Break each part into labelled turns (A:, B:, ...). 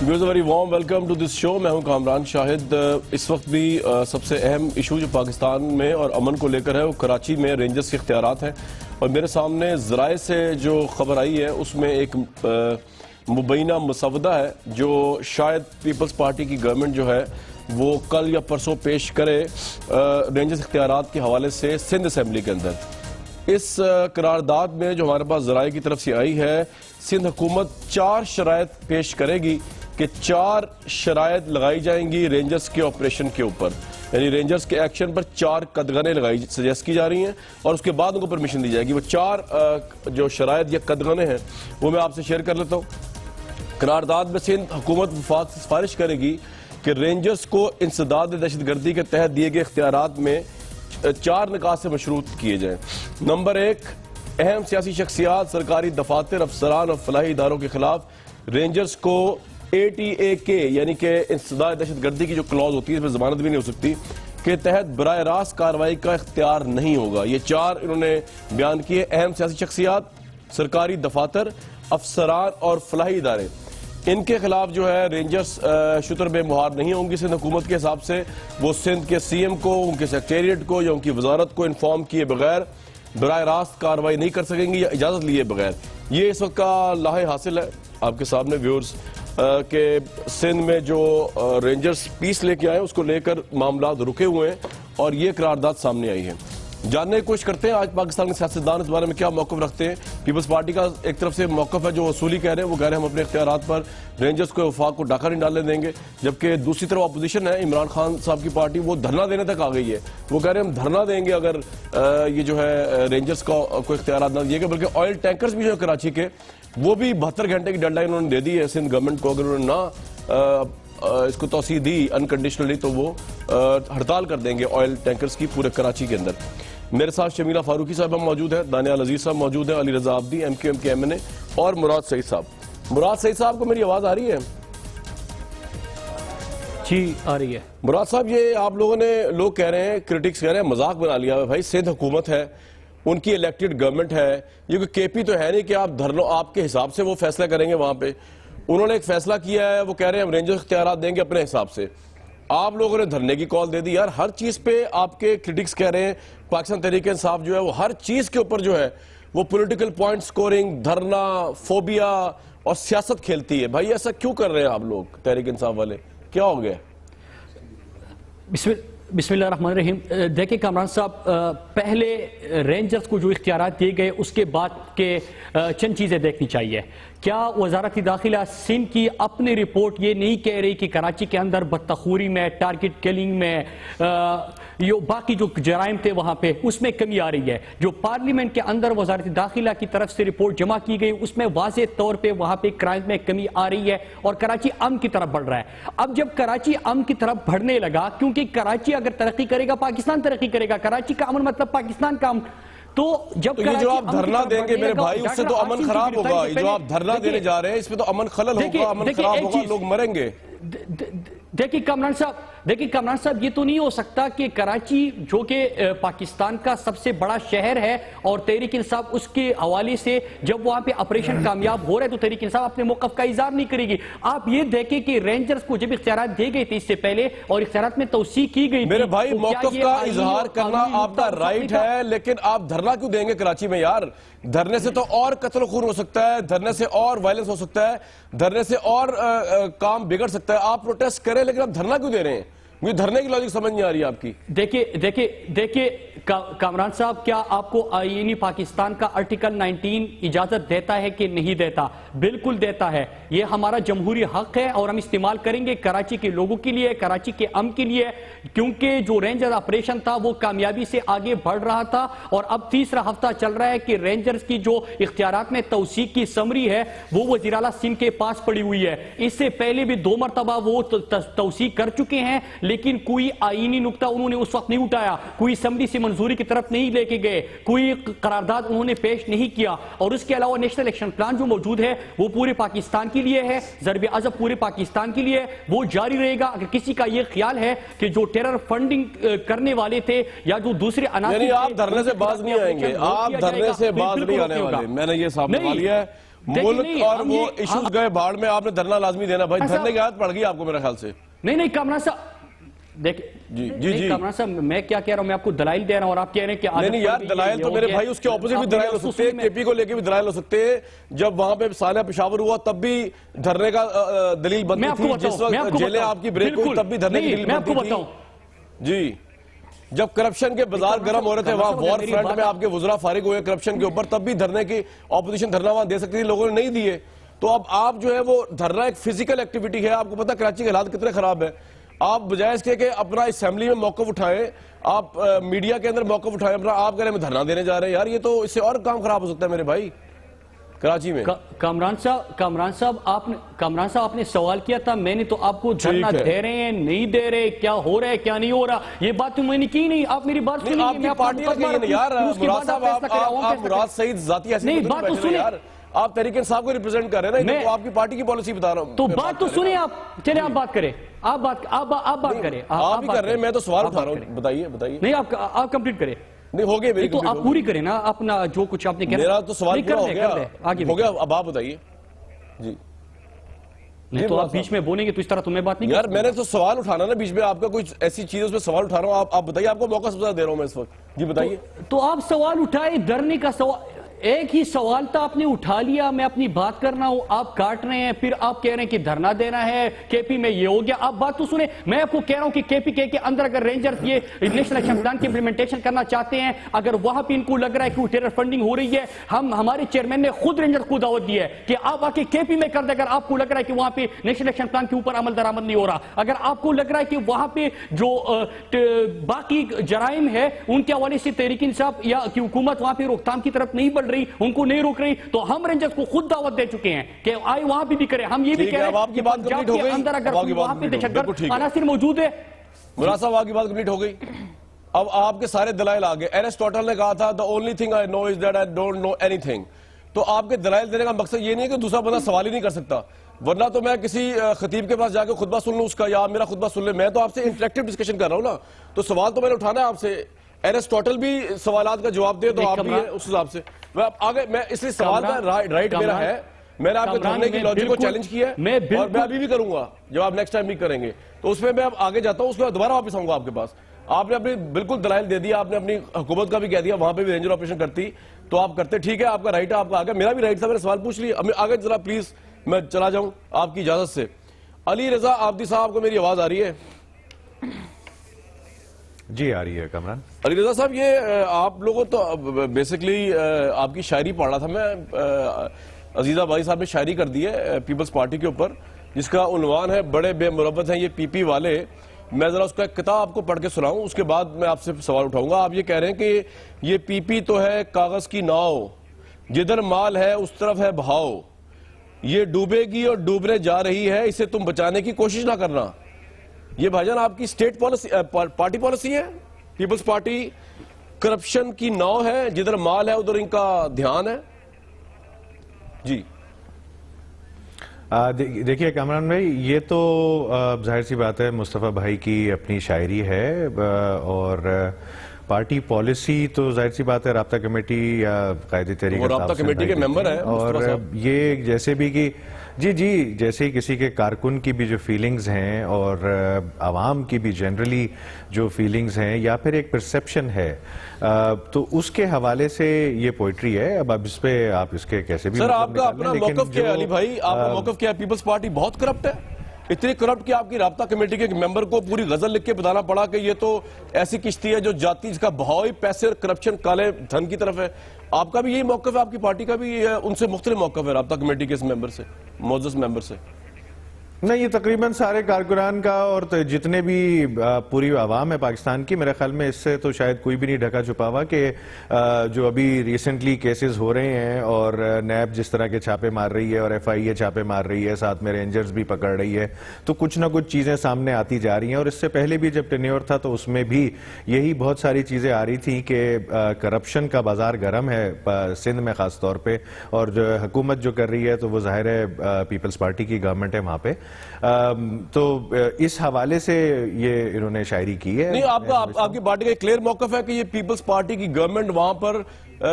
A: Viewers very warm welcome to this show. میں ہوں کامران شاہد. اس وقت بھی سب سے اہم ایشو جو پاکستان میں اور امن کو لے کر ہے وہ کراچی میں رینجرز کے اختیارات ہیں، اور میرے سامنے ذرائع سے جو خبر آئی ہے اس میں ایک مبینہ مسودہ ہے جو شاید پیپلز پارٹی کی گورنمنٹ جو ہے وہ کل یا پرسوں پیش کرے رینجرز اختیارات کے حوالے سے سندھ اسمبلی کے اندر. اس قرارداد میں جو ہمارے پاس ذرائع کی طرف سے آئی ہے، سندھ حکومت 4 شرائط پیش کرے گی کہ 4 شرائط لگائی جائیں گی رینجرز کے آپریشن کے اوپر، یعنی رینجرز کے ایکشن پر 4 قدغنیں لگائی سجیسٹ کی جا رہی ہیں، اور اس کے بعد ان کو پرمیشن دی جائے گی. وہ 4 جو شرائط یا قدغنیں ہیں وہ میں آپ سے شیئر کر لیتا ہوں. قرارداد میں سندھ حکومت وفاق سے سفارش کرے گی کہ رینجرز کو انسداد دہشت گردی کے تحت دیے گئے اختیارات میں 4 نکات سے مشروط کیے جائیں. نمبر 1، اہم سیاسی شخصیات، سرکاری دفاتر، افسران اور فلاحی اداروں کے خلاف رینجرز کو ATA یعنی کہ انسداد دہشت گردی کی جو کلوز ہوتی ہے، اس میں ضمانت بھی نہیں ہو سکتی، کے تحت براہ راست کارروائی کا اختیار نہیں ہوگا. یہ 4 انہوں نے بیان کیے. اہم سیاسی شخصیات، سرکاری دفاتر، افسران اور فلاحی ادارے، ان کے خلاف جو ہے رینجرز شتر بے مہار نہیں ہوں گی. سندھ حکومت کے حساب سے وہ سندھ کے CM کو، ان کے سیکریٹریٹ کو یا ان کی وزارت کو انفارم کیے بغیر براہ راست کارروائی نہیں کر سکیں گی یا اجازت لیے بغیر. یہ اس وقت کا لاہے حاصل ہے آپ کے سامنے ویورز کہ سندھ میں جو رینجرز پیس لے کے آئے اس کو لے کر معاملات رکے ہوئے ہیں اور یہ قرارداد سامنے آئی ہے. جاننے کی کوشش کرتے ہیں آج پاکستان کے سیاستدان اس بارے میں کیا موقف رکھتے ہیں. پیپلز پارٹی کا ایک طرف سے موقف ہے جو اصولی کہہ رہے ہیں، وہ کہہ رہے ہیں ہم اپنے اختیارات پر رینجرز کو وفاق کو ڈاکہ نہیں ڈالنے دیں گے، جبکہ دوسری طرف اپوزیشن ہے، عمران خان صاحب کی پارٹی، وہ دھرنا دینے تک آ گئی ہے. وہ کہہ رہے ہیں ہم دھرنا دیں گے اگر یہ جو ہے رینجرز کو کوئی اختیارات نہ دیے گئے. بلکہ آئل ٹینکرز بھی جو ہے کراچی کے، وہ بھی 72 گھنٹے کی ڈیڈ لائن انہوں نے دے دی ہے سندھ گورنمنٹ کو. اگر انہوں نے نہ اس کو توسیع دی انکنڈیشنلی تو وہ ہڑتال کر دیں گے آئل ٹینکرز کی پورے کراچی کے اندر. میرے ساتھ شمیلہ فاروقی صاحب موجود ہیں، دانیال عزیز صاحب موجود ہیں، علی رضا عابدی MQM کے MNA، اور مراد سعید صاحب. مراد سعید صاحب کو میری آواز آ رہی ہے؟
B: جی آ رہی ہے.
A: مراد صاحب، یہ آپ لوگ کہہ رہے ہیں، کرٹکس کہہ رہے ہیں مذاق بنا لیا ہے بھائی. سندھ حکومت ہے، ان کی الیکٹڈ گورنمنٹ ہے، یہ کوئی KP تو ہے نہیں کہ آپ کے حساب سے وہ فیصلہ کریں گے. وہاں پہ انہوں نے ایک فیصلہ کیا ہے، وہ کہہ رہے ہیں ہم رینجر اختیارات دیں گے اپنے حساب سے. آپ لوگوں نے دھرنے کی کال دے دی. یار ہر چیز پہ آپ کے کرٹکس کہہ رہے ہیں پاکستان تحریک انصاف جو ہے وہ ہر چیز کے اوپر جو ہے وہ پولیٹیکل پوائنٹ سکورنگ، دھرنا، فوبیا اور سیاست کھیلتی ہے. بھائی ایسا کیوں کر رہے ہیں آپ لوگ تحریک انصاف والے؟ کیا ہو گیا؟
B: بسم اللہ الرحمن الرحیم. دیکھیں کامران صاحب، پہلے رینجرز کو جو اختیارات دیے گئے اس کے بعد کے چند چیزیں دیکھنی چاہیے. کیا وزارت داخلہ سندھ کی اپنی رپورٹ یہ نہیں کہہ رہی کہ کراچی کے اندر بدتخوری میں، ٹارگٹ کلنگ میں، باقی جو جرائم تھے وہاں پہ اس میں کمی آ رہی ہے؟ جو پارلیمنٹ کے اندر وزارت داخلہ کی طرف سے رپورٹ جمع کی گئی اس میں واضح طور پہ وہاں پہ کرائم میں کمی آ رہی ہے اور کراچی امن کی طرف بڑھ رہا ہے. اب جب کراچی امن کی طرف بڑھنے لگا، کیونکہ کراچی اگر ترقی کرے گا پاکستان ترقی کرے گا، کراچی کا امن مطلب پاکستان کا امن. تو یہ جو
A: آپ دھرنا دیں گے میرے بھائی اس سے تو امن خراب ہوگا. یہ جو آپ دھرنا دینے جا رہے ہیں اس میں تو امن خلل ہوگا، امن خراب ہوگا، لوگ مریں گے.
B: دیکھیں کامران صاحب، یہ تو نہیں ہو سکتا کہ کراچی جو کہ پاکستان کا سب سے بڑا شہر ہے اور تحریک انصاف اس کے حوالے سے جب وہاں پہ آپریشن کامیاب ہو رہے تو تحریک انصاف اپنے موقف کا اظہار نہیں کرے گی. آپ یہ دیکھیں کہ رینجرز کو جب اختیارات دی گئی تھی اس سے پہلے اور اختیارات میں توسیع کی گئی،
A: میرے بھائی موقف کا اظہار کرنا آپ کا رائٹ ہے، لیکن آپ دھرنا کیوں دیں گے کراچی میں یار؟ دھرنے سے تو اور قتل و خون ہو سکتا ہے، دھرنے سے اور وائلنس ہو سکتا ہے، دھرنے سے اور کام بگڑ سکتا ہے. آپ پروٹیسٹ کریں لیکن آپ دھرنا کیوں دے رہے ہیں؟ مجھے دھرنے کی لاجک سمجھ نہیں آ رہی ہے آپ کی.
B: دیکھیں کامران صاحب، کیا آپ کو آئینی پاکستان کا آرٹیکل 19 اجازت دیتا ہے کہ نہیں دیتا؟ بالکل دیتا ہے. یہ ہمارا جمہوری حق ہے اور ہم استعمال کریں گے کراچی کے لوگوں کے لیے، کراچی کے امن کے لیے، کیونکہ جو رینجر آپریشن تھا وہ کامیابی سے آگے بڑھ رہا تھا اور اب تیسرا ہفتہ چل رہا ہے کہ رینجرز کی جو اختیارات میں توسیع کی سمری ہے وہ وزیر اعلیٰ سندھ کے پاس پڑی ہوئی ہے. اس سے پہلے بھی 2 مرتبہ وہ توسیع کر چکے ہیں، لیکن کوئی آئینی نقطہ انہوں نے اس وقت نہیں اٹھایا، کوئی اسمبلی سے منظوری کی طرف نہیں لے کے گئے، کوئی قرارداد انہوں نے پیش نہیں کیا. اور اس کے علاوہ نیشنل ایکشن پلان جو موجود ہے وہ پورے پاکستان کے لیے ہے، ضرب عضب پورے پاکستان کے لیے، وہ جاری رہے گا. اگر کسی کا یہ خیال ہے کہ جو ٹیرر فنڈنگ کرنے والے تھے یا جو دوسرے
A: یعنی آپ دھرنے سے باز نہیں آئیں گے، آپ دھرنے سے باز نہیں آنے والے. میں نے یہ صاحب نکال لیا ہے. ملک اور وہ ایشوز گئے بھاڑ میں، آپ نے دھرنا لازمی دینا بھائی، دھرنے کی عادت پڑ گئی آپ کو میرے خیال سے.
B: نہیں کامران صاحب دیکھیں کامران صاحب میں کیا کہہ رہا ہوں، میں آپ کو دلائل دے رہا ہوں اور آپ کہہ رہے ہیں کہ
A: نہیں یار دلائل تو میرے بھائی اس کے اپوزٹ بھی دلائل ہو سکتے ہیں، کے پی کو لے کے بھی دلائل ہو سکتے ہیں. جب وہاں پہ سانحہ پشاور ہوا تب بھی دھرنے کا دلیل بنتی تھی، جس وقت جیلیں آپ کی بریک ہوئی تب بھی دھرنے کی دلیل بنتی تھی. جی جب کرپشن کے بازار گرم ہو رہے تھے وہاں وار فرنٹ میں آپ کے وزراء فارغ ہوئے کرپشن کے اوپر، تب بھی دھرنے کی اپوزیشن دھرنا وہاں دے سکتی تھی، لوگوں نے نہیں دیے. تو اب آپ جو ہے وہ دھرنا ایک فزیکل ایکٹیویٹی ہے. آپ کو پتہ کراچی کے حالات کتنے خراب ہیں. آپ بجائے اس کے کہ اپنا اسمبلی میں موقف اٹھائیں، آپ میڈیا کے اندر موقف اٹھائیں اپنا، آپ کہہ رہے ہیں دھرنا دینے جا رہے ہیں. یار یہ تو اس سے اور کام خراب ہو سکتا ہے میرے بھائی کراچی میں.
B: کامران صاحب آپ نے سوال کیا تھا، میں نے تو آپ کو دھرنا دے رہے ہیں نہیں دے رہے، کیا ہو رہا ہے کیا نہیں ہو رہا، یہ بات تو میں نے کی نہیں. آپ میری بات سنیں.
A: آپ کی پارٹی لگی ہے یار مراد صاحب، آپ مراد سعید ذاتی ایسی
B: نہیں بات تو سنیں.
A: آپ تحریک انصاف کو ریپرزینٹ کر رہے ہیں نا، تو آپ کی پارٹی کی پالیسی بتا رہا ہوں.
B: تو بات تو سنیں آپ، چلیں آپ بات کریں، آپ بات کریں.
A: آپ ہی کر رہے ہیں، میں تو سوال اٹھا رہا ہوں. بتائیے نہیں
B: آپ کمپلیٹ کریں.
A: نہیں ہو گئے میری
B: تو آپ پوری کریں نا اپنا جو کچھ آپ نے کہا.
A: میرا تو سوال پورا ہو گیا، اب آپ بتائیے. جی
B: نہیں تو آپ بیچ میں بولیں گے تو اس طرح تمہیں بات نہیں.
A: یار میں نے تو سوال اٹھانا نا بیچ میں، آپ کا کچھ ایسی چیز اس پہ سوال اٹھا رہا ہوں. آپ بتائیے، آپ کو موقع سب سے دے رہا ہوں میں اس وقت. جی بتائیے.
B: تو آپ سوال اٹھائے دھرنے کا سوال، ایک ہی سوال تھا آپ نے اٹھا لیا. میں اپنی بات کرنا ہوں، آپ کاٹ رہے ہیں، پھر آپ کہہ رہے ہیں کہ دھرنا دینا ہے، کے پی میں یہ ہو گیا. آپ بات تو سنیں. میں آپ کو کہہ رہا ہوں کہ کے پی کے اندر اگر رینجرز یہ نیشنل ایکشن پلان کی امپلیمنٹیشن کرنا چاہتے ہیں، اگر وہاں پہ ان کو لگ رہا ہے کہ ٹیرر فنڈنگ ہو رہی ہے، ہمارے چیئرمین نے خود رینجرز کو دعوت دی ہے کہ آپ آ کے کے پی میں کر دیں. اگر آپ کو لگ رہا ہے کہ وہاں پہ نیشنل ایکشن پلان کے اوپر عمل درآمد نہیں ہو رہا، اگر آپ کو لگ رہا ہے کہ وہاں پہ جو باقی جرائم ہے ان کے حوالے سے تحریک انصاف یا کہ حکومت وہاں پہ روک تھام کی طرف نہیں بڑھ رہی، ان کو نہیں روک رہی، تو ہم رینجرز کو خود دعوت دے چکے ہیں کہ آئے وہاں بھی کریں. ہم یہ بھی کہہ رہے ہیں کہ پنجاب کے اندر اگر وہاں پہ دہشت گرد عناصر موجود ہے.
A: مراد صاحب آپ کی بات کمپلیٹ ہو گئی. اب آپ کے سارے دلائل آگئے. ایرسٹوٹل نے کہا تھا the only thing I know is that I don't know anything. تو آپ کے دلائل دینے کا مقصد یہ نہیں ہے کہ دوسرا بندہ سوال ہی نہیں کر سکتا، ورنہ تو میں کسی خطیب کے پاس جا کے خطبہ سن لوں اس کا، یا میرا خطبہ سن لے. میں تو آپ سے انٹریکٹیو ڈسکشن کر رہا ہوں نا، تو سوال تو میں نے اٹھانا ہے آپ سے. ایرسٹوٹل بھی سوالات کا جواب دے تو آپ بھی ہے اس حساب سے. میں آگے میں اس لیے سوال کا رائٹ میرا ہے، میں نے آپ کے دھرنے کی لاجک کو چیلنج کیا ہے اور میں ابھی بھی کروں گا جب آپ نیکسٹ ٹائم بھی کریں گے. تو اس میں اب آگے جاتا ہوں، اس کے بعد دوبارہ واپس آؤں گا آپ کے پاس. آپ نے اپنی بالکل دلائل دے دیا، آپ نے اپنی حکومت کا بھی کہہ دیا وہاں پہ بھی رینجر آپریشن کرتی تو آپ کرتے. ٹھیک ہے، آپ کا رائٹ ہے، آپ کا آگے. میرا بھی رائٹ تھا، میں نے سوال پوچھ لیا. اب آگے ذرا پلیز میں چلا جاؤں آپ کی اجازت سے. علی رضا آبدی صاحب کو میری آواز آ رہی ہے؟
C: جی آ رہی ہے کامران.
A: علی رضا صاحب، یہ آپ لوگوں تو بیسکلی آپ کی شاعری پڑھ رہا تھا میں. عزیزہ بھائی صاحب نے شاعری کر دی ہے پیپلز پارٹی کے اوپر جس کا عنوان ہے بڑے بے مربت ہیں یہ پی پی والے. میں ذرا اس کا ایک کتاب آپ کو پڑھ کے سناؤں، اس کے بعد میں آپ سے سوال اٹھاؤں گا. آپ یہ کہہ رہے ہیں کہ یہ پی پی تو ہے کاغذ کی ناؤ، جدھر مال ہے اس طرف ہے بہاؤ، یہ ڈوبے گی اور ڈوبنے جا رہی ہے، اسے تم بچانے کی کوشش نہ کرنا. یہ بھائی جان آپ کی اسٹیٹ پالیسی پارٹی پالیسی ہے؟ پیپلز پارٹی کرپشن کی ناؤ ہے، جدھر مال ہے ادھر ان کا دھیان ہے. جی
C: دیکھیے کامران بھائی، یہ تو ظاہر سی بات ہے مصطفیٰ بھائی کی اپنی شاعری ہے، اور پارٹی پالیسی تو ظاہر سی بات ہے رابطہ کمیٹی یا قائد تحریک
A: رابطہ کمیٹی کے ممبر ہیں
C: اور یہ جیسے بھی کہ جی جیسے ہی کسی کے کارکن کی بھی جو فیلنگز ہیں اور عوام کی بھی جنرلی جو فیلنگز ہیں یا پھر ایک پرسیپشن ہے تو اس کے حوالے سے یہ پوئٹری ہے. اب اس پہ آپ اس کے کیسے بھی
A: سر آپ کا اپنا موقف کیا ہے علی بھائی؟ آپ کا موقف کیا ہے؟ پیپلز پارٹی بہت کرپٹ ہے، اتنی کرپٹ کہ آپ کی رابطہ کمیٹی کے ایک ممبر کو پوری غزل لکھ کے بتانا پڑا کہ یہ تو ایسی کشتی ہے جو جاتی جس کا بہاؤ ہی پیسے اور کرپشن کالے دھن کی طرف ہے. آپ کا بھی یہی موقف ہے؟ آپ کی پارٹی کا بھی ان سے مختلف موقف ہے رابطہ کمیٹی کے اس ممبر سے، معزز ممبر سے؟
C: نہیں، یہ تقریباً سارے کارکنان کا اور جتنے بھی پوری عوام ہے پاکستان کی، میرے خیال میں اس سے تو شاید کوئی بھی نہیں ڈھکا چھپا ہوا کہ جو ابھی ریسنٹلی کیسز ہو رہے ہیں اور نیب جس طرح کے چھاپے مار رہی ہے اور ایف آئی اے چھاپے مار رہی ہے، ساتھ میں رینجرز بھی پکڑ رہی ہے، تو کچھ نہ کچھ چیزیں سامنے آتی جا رہی ہیں. اور اس سے پہلے بھی جب ٹینیور تھا تو اس میں بھی یہی بہت ساری چیزیں آ رہی تھیں کہ کرپشن کا بازار گرم ہے سندھ میں خاص طور پہ، اور جو حکومت جو کر رہی ہے تو وہ ظاہر ہے پیپلز پارٹی کی گورنمنٹ ہے وہاں پہ. تو اس حوالے سے یہ انہوں نے شاعری کی ہے.
A: نہیں، آپ کی پارٹی کا ایک کلیئر موقف ہے کہ یہ پیپلز پارٹی کی گورنمنٹ وہاں پر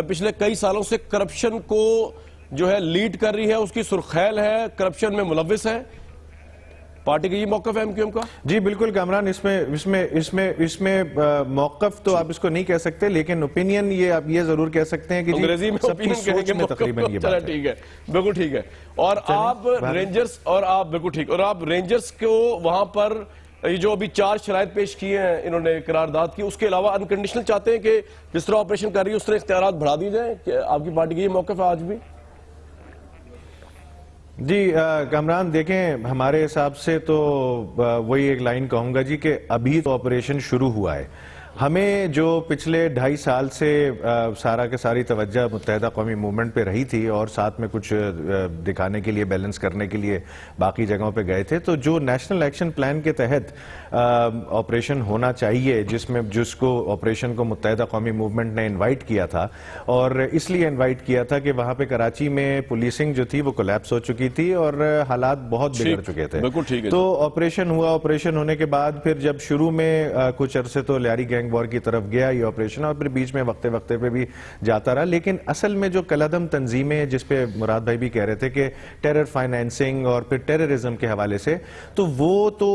A: پچھلے کئی سالوں سے کرپشن کو جو ہے لیڈ کر رہی ہے، اس کی سرخیل ہے، کرپشن میں ملوث ہے. پارٹی کا یہ موقف ہے ایم کیو ایم کا؟
C: جی بالکل کامران، اس میں موقف تو آپ اس کو نہیں کہہ سکتے، لیکن اوپینین یہ آپ یہ ضرور کہہ سکتے ہیں کہ
A: انگریزی میں
C: سب کی سوچ میں تقریباً یہ بات ہے.
A: ٹھیک ہے، بالکل ٹھیک ہے. اور آپ رینجرز بالکل ٹھیک، اور آپ رینجرز کو وہاں پر یہ جو ابھی 4 شرائط پیش کیے ہیں انہوں نے قرارداد کی، اس کے علاوہ انکنڈیشنل چاہتے ہیں کہ جس طرح آپریشن کر رہی ہے اس طرح اختیارات بڑھا دی جائیں. کہ آپ کی پارٹی کا یہ موقف ہے آج بھی؟
C: جی کامران دیکھیں، ہمارے حساب سے تو وہی ایک لائن کہوں گا جی کہ ابھی تو آپریشن شروع ہوا ہے. ہمیں جو پچھلے 2.5 سال سے سارا کے ساری توجہ متحدہ قومی موومنٹ پہ رہی تھی اور ساتھ میں کچھ دکھانے کے لیے، بیلنس کرنے کے لیے باقی جگہوں پہ گئے تھے، تو جو نیشنل ایکشن پلان کے تحت آپریشن ہونا چاہیے، جس کو آپریشن کو متحدہ قومی موومنٹ نے انوائٹ کیا تھا، اور اس لیے انوائٹ کیا تھا کہ وہاں پہ کراچی میں پولیسنگ جو تھی وہ کولیپس ہو چکی تھی اور حالات بہت بگڑ چکے تھے. تو آپریشن ہوا، آپریشن ہونے کے بعد پھر جب شروع میں کچھ عرصے تو لیاری گینگ وار کی طرف گیا یہ آپریشن، اور پھر بیچ میں وقتے پہ بھی جاتا رہا. لیکن اصل میں جو کلعدم تنظیمیں، جس پہ مراد بھائی بھی کہہ رہے تھے کہ ٹیرر فائنینسنگ اور پھر ٹیررزم کے حوالے سے، تو وہ تو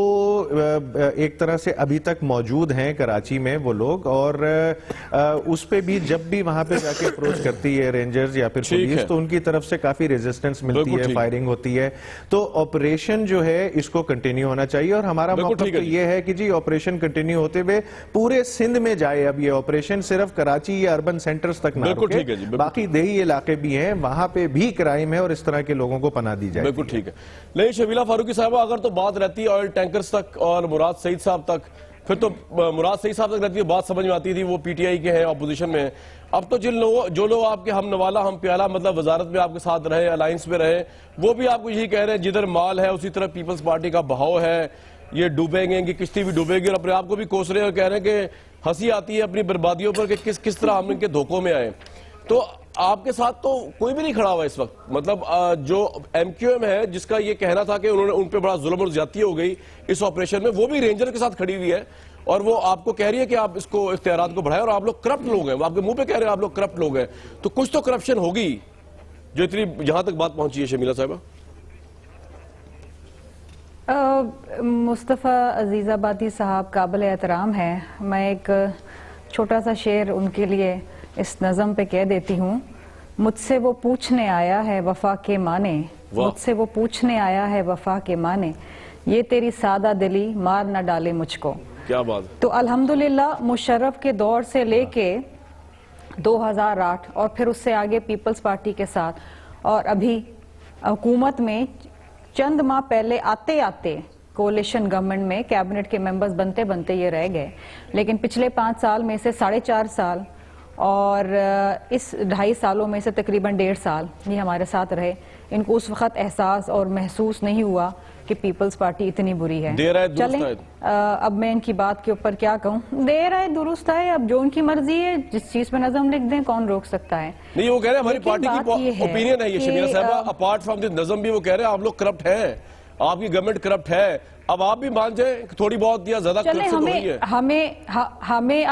C: ایک طرح سے ابھی تک موجود ہیں کراچی میں وہ لوگ، اور اس پہ بھی جب بھی وہاں پہ جا کے اپروچ کرتی ہے رینجرز یا پھر پولیس تو ان کی طرف سے کافی ریزسٹنس ملتی ہے، فائرنگ ہوتی ہے. تو آپریشن جو ہے اس کو کنٹینیو ہونا چاہیے، اور ہمارا موقف تو یہ ہے کہ جی آپریشن کنٹینیو ہوتے ہوئے پورے سندھ میں جائے. اب یہ آپریشن صرف کراچی یا اربن سینٹرز تک نہ رکے، باقی دیہی علاقے بھی ہیں وہاں پہ بھی کرائم ہے اور اس طرح کے لوگوں کو پناہ دی جائے.
A: بالکل ٹھیک ہے. لیکن شبیلہ فاروقی صاحبہ، اگر تو بات رہتی آئل ٹینکرز تک اور مراد سعید صاحب تک، پھر تو مراد سعید صاحب تک رہتی ہے، بات سمجھ میں آتی تھی، وہ پی ٹی آئی کے ہیں، اپوزیشن میں ہیں. اب تو جو لوگ آپ کے ہم نوالا ہم پیالہ مطلب وزارت میں آپ کے ساتھ رہے، الائنس میں رہے، وہ بھی آپ کو یہی کہہ رہے ہیں جدھر مال ہے اسی طرح پیپلز پارٹی کا بہاؤ ہے، یہ ڈوبیں گے، ان کی کشتی بھی ڈوبے گی، اور اپنے آپ کو بھی کوس رہے ہیں اور کہہ رہے ہیں کہ ہنسی آتی ہے اپنی بربادیوں پر کہ کس طرح ہم ان کے دھوکوں میں آئے. تو آپ کے ساتھ تو کوئی بھی نہیں کھڑا ہوا اس وقت، مطلب جو ایم کیو ایم ہے جس کا یہ کہنا تھا کہ انہوں نے ان پہ بڑا ظلم اور زیادتی ہو گئی اس آپریشن میں، وہ بھی رینجر کے ساتھ کھڑی ہوئی ہے اور وہ آپ کو کہہ رہی ہے کہ آپ اس کو اختیارات کو بڑھائیں، اور آپ لوگ کرپٹ لوگ ہیں، وہ آپ کے منہ پہ کہہ رہے ہیں آپ لوگ کرپٹ لوگ ہیں. تو کچھ تو کرپشن ہوگی جو اتنی یہاں تک بات پہنچی ہے. شمیلہ صاحبہ،
D: مصطفیٰ عزیز آبادی صاحب قابل احترام ہے. میں ایک چھوٹا سا شعر ان کے لیے اس نظم پہ کہہ دیتی ہوں. مجھ سے وہ پوچھنے آیا ہے وفا کے معنی، مجھ سے وہ پوچھنے آیا ہے وفا کے معنی، یہ تیری سادہ دلی مار نہ ڈالے مجھ کو.
A: کیا بات.
D: تو الحمدللہ مشرف کے دور سے لے کے 2008 اور پھر اس سے آگے پیپلز پارٹی کے ساتھ، اور ابھی حکومت میں چند ماہ پہلے آتے کولیشن گورنمنٹ میں کیبنٹ کے ممبرز بنتے یہ رہ گئے. لیکن پچھلے 5 سال میں سے 4.5 سال اور اس 2.5 سالوں میں سے تقریباً 1.5 سال یہ ہمارے ساتھ رہے. ان کو اس وقت احساس اور محسوس نہیں ہوا کہ پیپلز پارٹی اتنی بری ہے. چلیں اب میں ان کی بات کے اوپر کیا کہوں. دیر ہے درست ہے، اب جو ان کی مرضی ہے جس چیز پہ نظم لکھ دیں کون روک سکتا ہے.
A: نہیں، وہ کہہ رہے ہیں ہماری پارٹی کی اوپینین ہے یہ شمیلہ صاحبہ، اپارٹ فرام دی نظم بھی وہ کہہ رہے ہیں آپ لوگ کرپٹ ہیں، آپ کی گورنمنٹ کرپٹ ہے. اب آپ بھی مان جائیں کہ تھوڑی بہت یا زیادہ کرپشن ہو رہی ہے.
D: ہمیں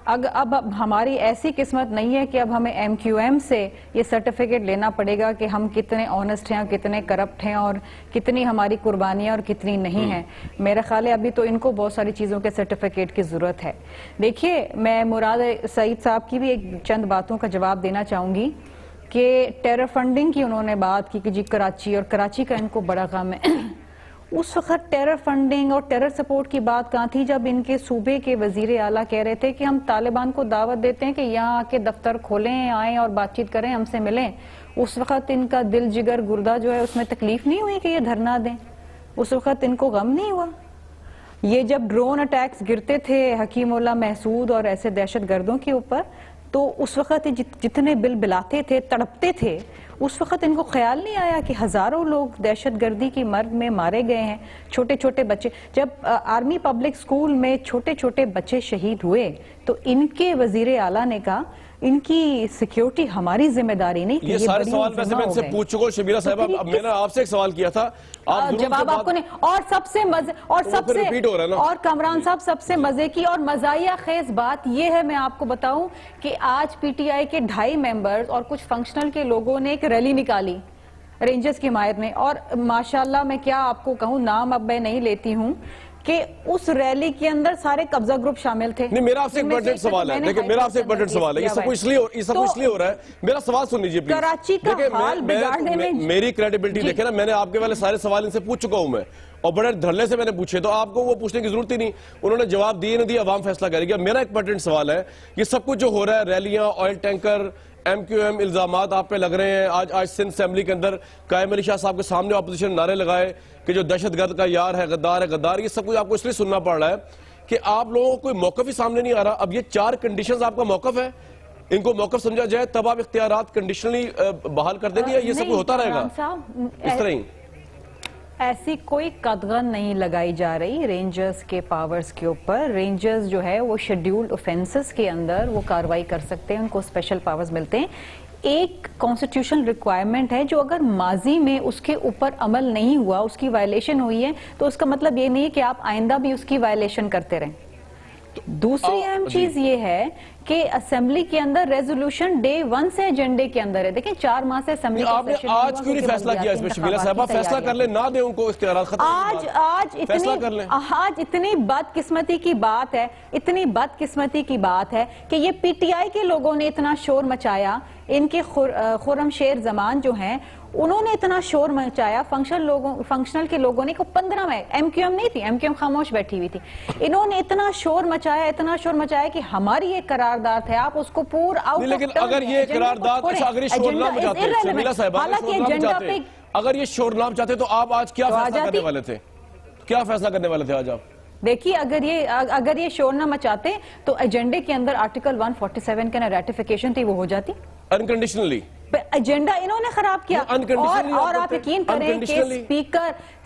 D: اب ہماری ایسی قسمت نہیں ہے کہ اب ہمیں ایم کیو ایم سے یہ سرٹیفکیٹ لینا پڑے گا کہ ہم کتنے آنسٹ ہیں، کتنے کرپٹ ہیں، اور کتنی ہماری قربانیاں اور کتنی نہیں ہیں. میرا خیال ہے ابھی تو ان کو بہت ساری چیزوں کے سرٹیفکیٹ کی ضرورت ہے. دیکھیے، میں مراد سعید صاحب کی بھی ایک چند باتوں کا جواب دینا چاہوں گی کہ ٹیرر فنڈنگ کی انہوں نے بات کی کہ جی کراچی، اور کراچی کا ان کو بڑا غم ہے. اس وقت ٹیرر فنڈنگ اور ٹیرر سپورٹ کی بات کہاں تھی جب ان کے صوبے کے وزیر اعلیٰ کہہ رہے تھے کہ ہم طالبان کو دعوت دیتے ہیں کہ یہاں آ کے دفتر کھولیں، آئیں اور بات چیت کریں، ہم سے ملیں. اس وقت ان کا دل جگر گردہ جو ہے اس میں تکلیف نہیں ہوئی کہ یہ دھرنا دیں؟ اس وقت ان کو غم نہیں ہوا؟ یہ جب ڈرون اٹیکس گرتے تھے حکیم اللہ محسود اور ایسے دہشت گردوں کے اوپر، تو اس وقت جتنے بل بلاتے تھے، تڑپتے تھے، اس وقت ان کو خیال نہیں آیا کہ ہزاروں لوگ دہشت گردی کی مرگ میں مارے گئے ہیں. چھوٹے چھوٹے بچے، جب آرمی پبلک سکول میں چھوٹے چھوٹے بچے شہید ہوئے تو ان کے وزیر اعلیٰ نے کہا ان کی سیکیورٹی ہماری ذمہ داری نہیں تھی.
A: یہ سارے سوال ویسے میں ان سے پوچھ چکا ہوں شبیرہ صاحبہ. اب میں نے آپ سے ایک سوال کیا تھا,
D: جواب آپ کو نہیں. اور سب سے مزے اور کامران صاحب سب سے مزے کی اور مزاحیہ خیز بات یہ ہے, میں آپ کو بتاؤں کہ آج پی ٹی آئی کے 2.5 ممبرز اور کچھ فنکشنل کے لوگوں نے ایک ریلی نکالی رینجرز کی حمایت میں, اور ماشاءاللہ میں کیا آپ کو کہوں, نام اب میں نہیں لیتی ہوں, کہ اس ریلی کے اندر سارے قبضہ گروپ شامل تھے.
A: نہیں, میرا آپ سے ایک برڈنٹ سوال ہے, دیکھیں میرا آپ سے ایک برڈنٹ سوال ہے, یہ سب کچھ اس لیے ہو رہا ہے, میرا سوال سن لیجئے پلیز.
D: کراچی کا حال بگاڑنے میں
A: میری کریڈیبلٹی دیکھیں نا, میں نے آپ کے والے سارے سوال ان سے پوچھ چکا ہوں میں, اور بڑے دھڑلے سے میں نے پوچھے, تو آپ کو وہ پوچھنے کی ضرورت ہی نہیں, انہوں نے جواب دیے نہ دیا, عوام فیصلہ کرے گا. میرا ایک برڈنٹ سوال ہے, یہ سب کچھ جو ہو رہا ہے, ریلیاں, oil tanker, M Q M, الزامات آپ پہ لگ رہے ہیں. آج سندھ اسمبلی کے اندر قائم علی شاہ صاحب کے سامنے اپوزیشن نعرے لگائے کہ جو دہشت گرد کا یار ہے غدار. یہ سب کچھ آپ کو اس لیے سننا پڑ رہا ہے کہ آپ لوگوں کو کوئی موقف ہی سامنے نہیں آ رہا. اب یہ 4 کنڈیشنز آپ کا موقف ہے, ان کو موقف سمجھا جائے تب آپ اختیارات کنڈیشنلی بحال کر دیں گے, یہ سب کچھ ہوتا رہے گا اس طرح ہی؟
D: ایسی کوئی قدغن نہیں لگائی جا رہی رینجرز کے پاورز کے اوپر. رینجرز جو ہے وہ شیڈیولڈ اوفینسز کے اندر وہ کاروائی کر سکتے ہیں, ان کو اسپیشل پاورز ملتے ہیں. ایک کانسٹیٹیوشن ریکوائرمنٹ ہے, جو اگر ماضی میں اس کے اوپر عمل نہیں ہوا, اس کی وائلیشن ہوئی ہے, تو اس کا مطلب یہ نہیں ہے کہ آپ آئندہ بھی اس کی وائلیشن کرتے رہیں. دوسری اہم چیز یہ ہے کہ اسمبلی کے اندر ریزولوشن ڈے 1 سے ایجنڈے کے اندر ہے. دیکھیں 4 ماہ سے اسمبلی
A: آپ نے آج کیوں نہیں فیصلہ کیا اس میں شبیرہ صاحبہ؟ فیصلہ کر لیں, نہ دیں ان کو اختیارات, ختم.
D: آج اتنی بدقسمتی کی بات ہے, اتنی بدقسمتی کی بات ہے کہ یہ پی ٹی آئی کے لوگوں نے اتنا شور مچایا, ان کے خرم شیر زمان جو ہیں انہوں نے اتنا شور مچایا, فنکشنل کے لوگوں نے 15 میں, ایم کیو ایم نہیں تھی, ایم کیو ایم خاموش بیٹھی ہوئی تھی, انہوں نے اتنا شور مچایا کہ ہماری یہ قرارداد ہے, آپ اس کو پور آؤٹ.
A: لیکن اگر یہ قرارداد, اگر یہ شور نہ مچاتے شبیرہ صاحبہ, اگر یہ شور نہ مچاتے تو آپ آج کیا فیصلہ کرنے والے تھے, کیا فیصلہ کرنے والے تھے آج آپ؟
D: دیکھیے اگر یہ شور نہ مچاتے تو ایجنڈے کے اندر آرٹیکل 147 کا ریٹیفیکیشن تھی, وہ ہو جاتی
A: انکنڈیشنلی.
D: ایجنڈا انہوں نے خراب کیا, اور آپ یقین کریں کہ